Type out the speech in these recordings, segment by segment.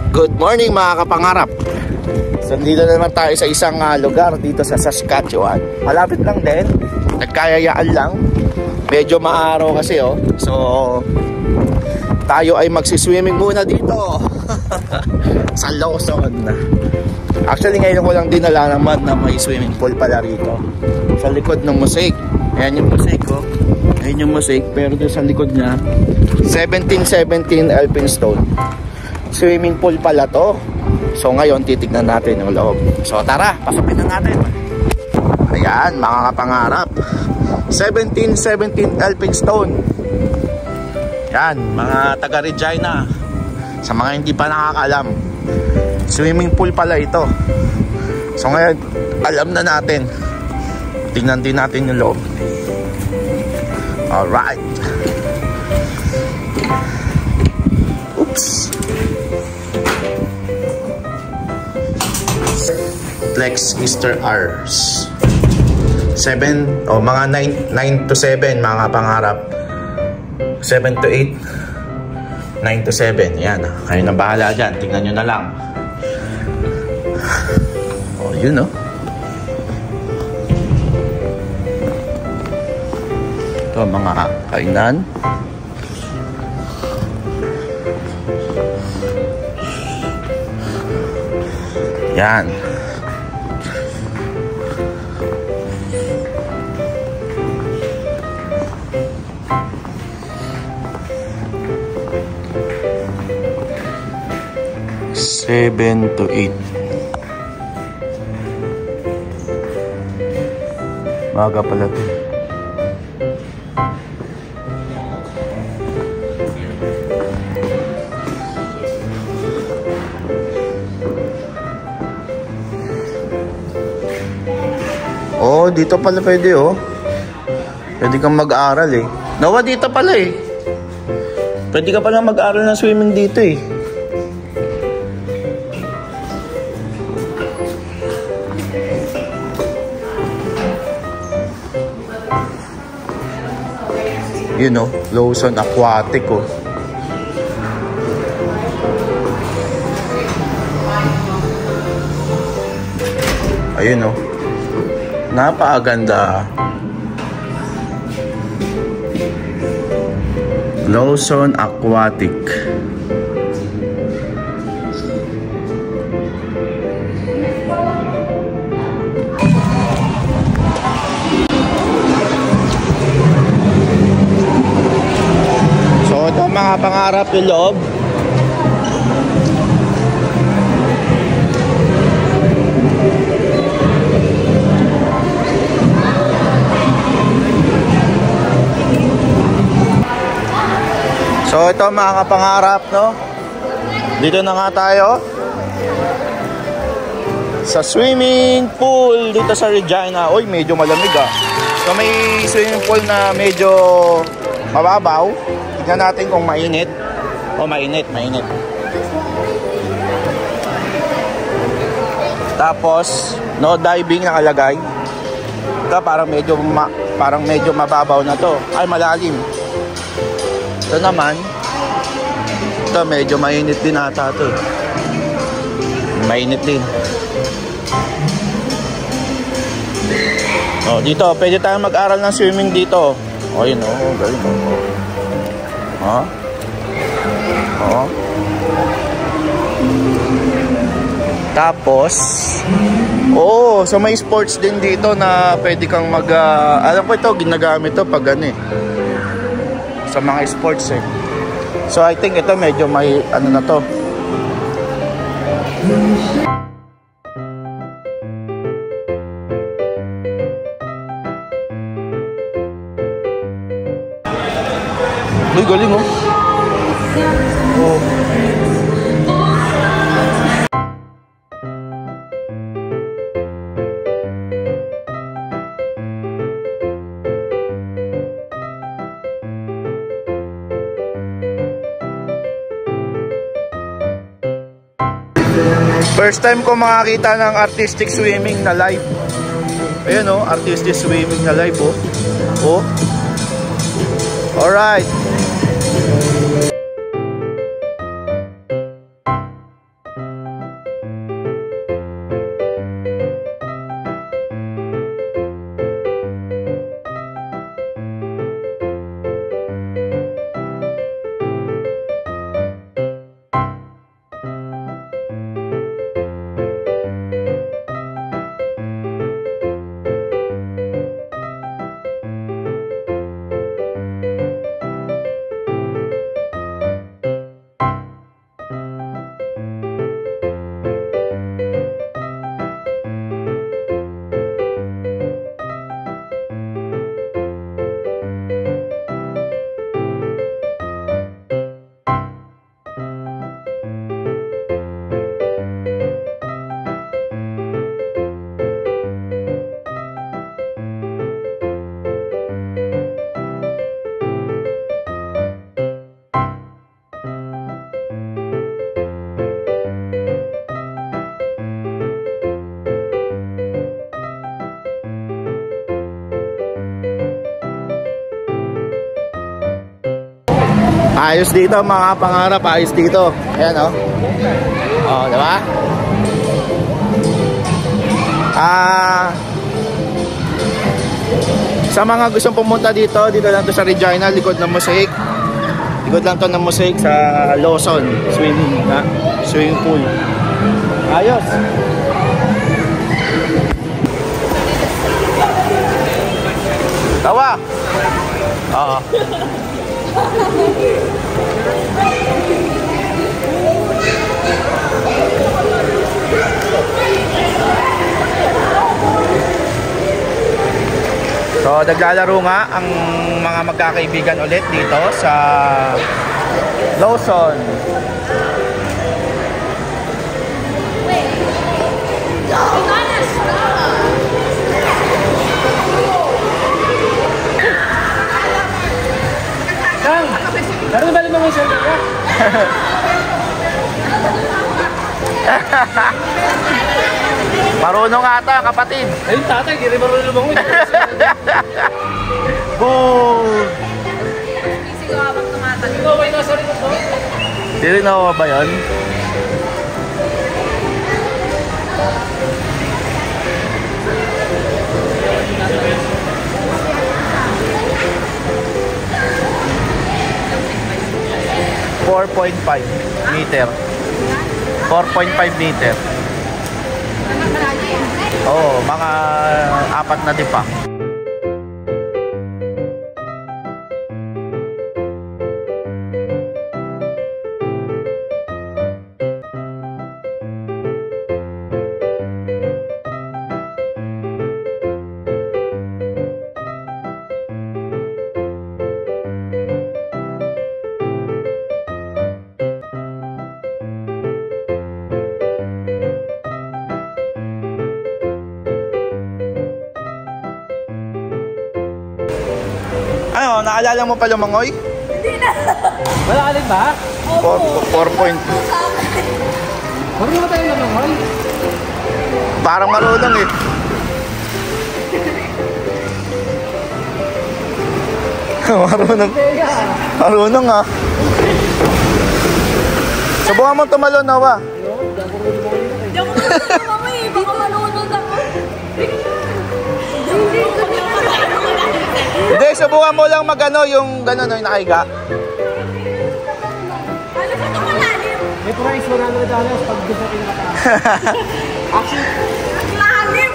Good morning mga kapangarap. So dito na naman tayo sa isang lugar dito sa Saskatchewan. Malapit lang din, nagkayayaan lang. Medyo maaraw kasi oh. So tayo ay magsiswimming muna dito sa Lawson. Actually ngayon ko lang din nalalaman na may swimming pool pala rito sa likod ng mosaic. Ayan yung mosaic oh. Ayan yung mosaic, pero doon sa likod niya 1717 Elphinstone. Swimming pool pala to. So ngayon titignan natin yung loob. So tara, pasukin na natin. Ayan mga kapangarap, 1717 Elphinstone. Yan mga taga Regina. Sa mga hindi pa nakakaalam, swimming pool pala ito. So ngayon alam na natin. Tingnan din natin yung loob. Alright. Oops. Flex Mr. R's 7 o mga 9 to 7 mga pangarap, 7 to 8, 9 to 7. Yan, kayo na bahala dyan, tingnan nyo na lang. O yun o. Ito mga kainan. Yan. Seven to 8. Maga pala to. Oh, dito pala pwede oh. Pwede kang mag-aral eh. Nawa dito pala eh. Pwede ka pala mag-aral ng swimming dito eh. You know, Lawson Aquatic oh. Ayun oh. Napakaganda. Lawson Aquatic. So ito mga pangarap yung loob. So ito mga kapangarap no. Dito na nga tayo sa swimming pool dito sa Regina. Uy, medyo malamig ah. So may swimming pool na medyo mababaw. Tignan natin kung mainit. O mainit. Tapos no diving nakalagay. Ito parang medyo mababaw na to. Ay malalim. Ito naman, ito medyo mainit din ata ito. Mainit din. Oh, dito, pwede tayong mag-aral ng swimming dito. Oh, yun oh, galing oh. Oh. Oh. Tapos, oh, so may sports din dito na pwede kang alam ko ito, ginagamit to pag ano eh. Sa mga sports eh. So I think ito medyo may ano na to. Uy, galing oh. Oh. First time ko makakita ng artistic swimming na live. Ayun oh, artistic swimming na live oh. Oh. Alright. Ayos dito mga pangarap, ayos dito. Ayan oh. Oh, diba? Sa mga gustong pumunta dito, dito lang to sa Regina, likod ng Mosaic. Likod lang to ng Mosaic sa Lawson swimming pool. Ayos. Tawa. Oo. So naglalaro nga ang mga magkakaibigan ulit dito sa Lawson. Laro ba naman yung shoulder ka? Marunong ata kapatid. Ayun tatay, hindi rin marunong lumangoy. Boom! Siguro habang tumatag. Ikaw ba yung nasa rin ako? Di rin ako ba yun? meter. 4.5 meter. Oo, mga 4 na dipa. Ano, naalala mo pa lumangoy? Hindi na. Wala ka din ba? 4 point. Marunong ba tayo lumangoy? Parang marunong eh. Marunong. Marunong ah. Subukan mo tumalon na ba? Hindi ako marunong mamay. Baka malunod ako. Hindi ko na. Hindi, subukan mo lang magano yung gano'n yung nakahiga. Ano ba ito malalim? May price $100 pag gusto kayo nakataas. Actually, Ang lalim.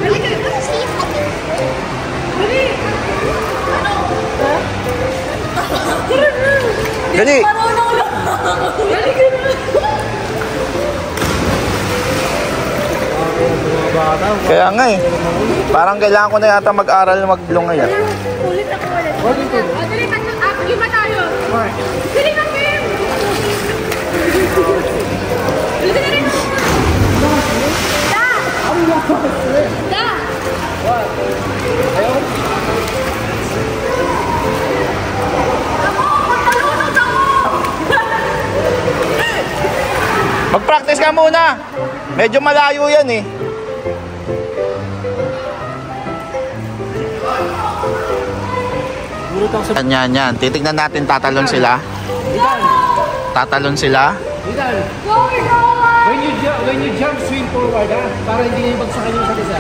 Dali ka. Dali. Ano? Dali. Marunong lang. Dali ka na. mga bata. Kaya nga eh. Parang kailangan ko na yata mag-aral na maglungay ah. Ulit ako ulit. Dali ka. Lima tayo. Dali ka, Kim. Dali ka na rin. Da. Da. Ayaw. Ako, magtalunod ako. Mag-practice ka muna. Medyo malayo yan eh. Yan. Titignan natin, tatalon sila. Tatalon sila. Ilan? Go, go. When you jump, swim forward ha. Para hindi na yung bagsakan yung isa't isa.